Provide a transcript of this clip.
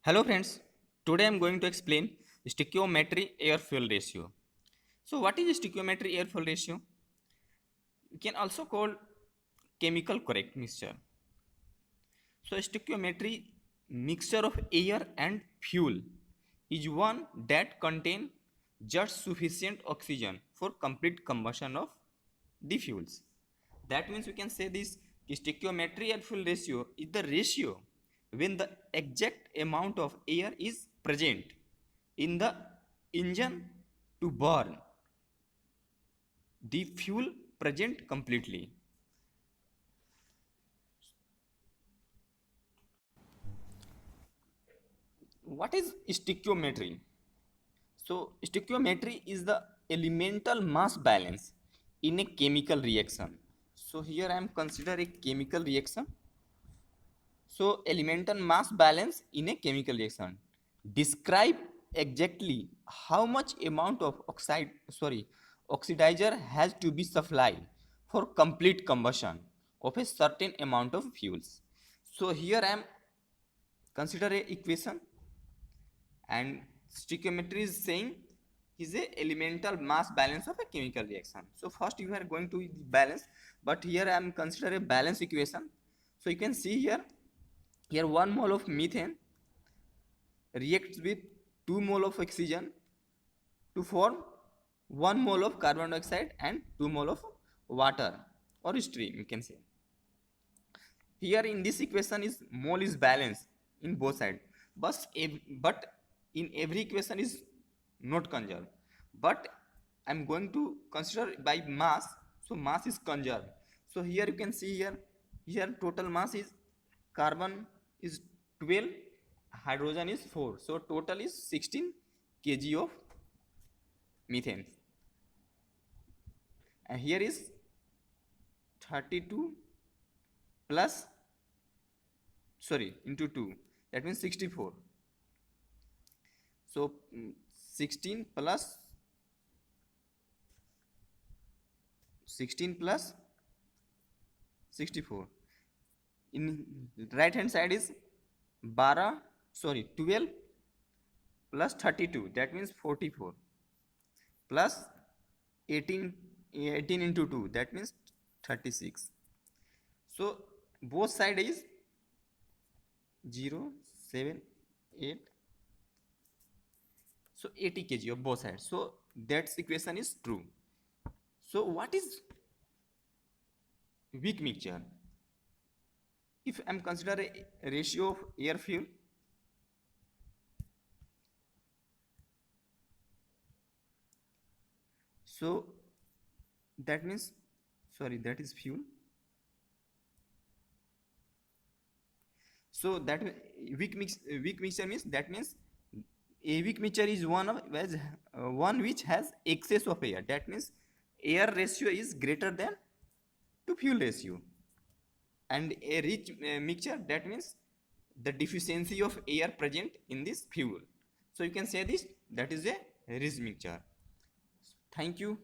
Hello friends, today I am going to explain stoichiometry air fuel ratio. So what is stoichiometry air fuel ratio? You can also call chemical correct mixture. So stoichiometry mixture of air and fuel is one that contain just sufficient oxygen for complete combustion of the fuels. That means we can say this stoichiometry air fuel ratio is the ratio when the exact amount of air is present in the engine to burn the fuel present completely. What is stoichiometry? So stoichiometry is the elemental mass balance in a chemical reaction. So here I am consider a chemical reaction. So elemental mass balance in a chemical reaction. Describe exactly how much amount of oxidizer has to be supplied for complete combustion of a certain amount of fuels. So here I am consider a equation, and stoichiometry is saying is a elemental mass balance of a chemical reaction. So first you are going to balance, but here I am consider a balance equation. So you can see here 1 mole of methane reacts with 2 mole of oxygen to form 1 mole of carbon dioxide and 2 mole of water or stream, you can say. Here in this equation is mole is balanced in both sides, but in every equation is not conserved. But I'm going to consider by mass, so mass is conserved. So here you can see here total mass is carbon is 12, hydrogen is 4, so total is 16 kg of methane, and here is 32 plus into 2, that means 64. So 16 plus 16 plus 64, in right hand side is 12 plus 32, that means 44, plus 18 18 into 2, that means 36. So both side is 0 7 8, so 80 kg of both sides, so that equation is true. So what is weak mixture? If I'm consider a ratio of air fuel, so that means that is fuel. So that weak mixture means, that means a weak mixture is one which has excess of air, that means air ratio is greater than to fuel ratio. And a rich mixture, that means the deficiency of air present in this fuel. So you can say this, that is a rich mixture. Thank you.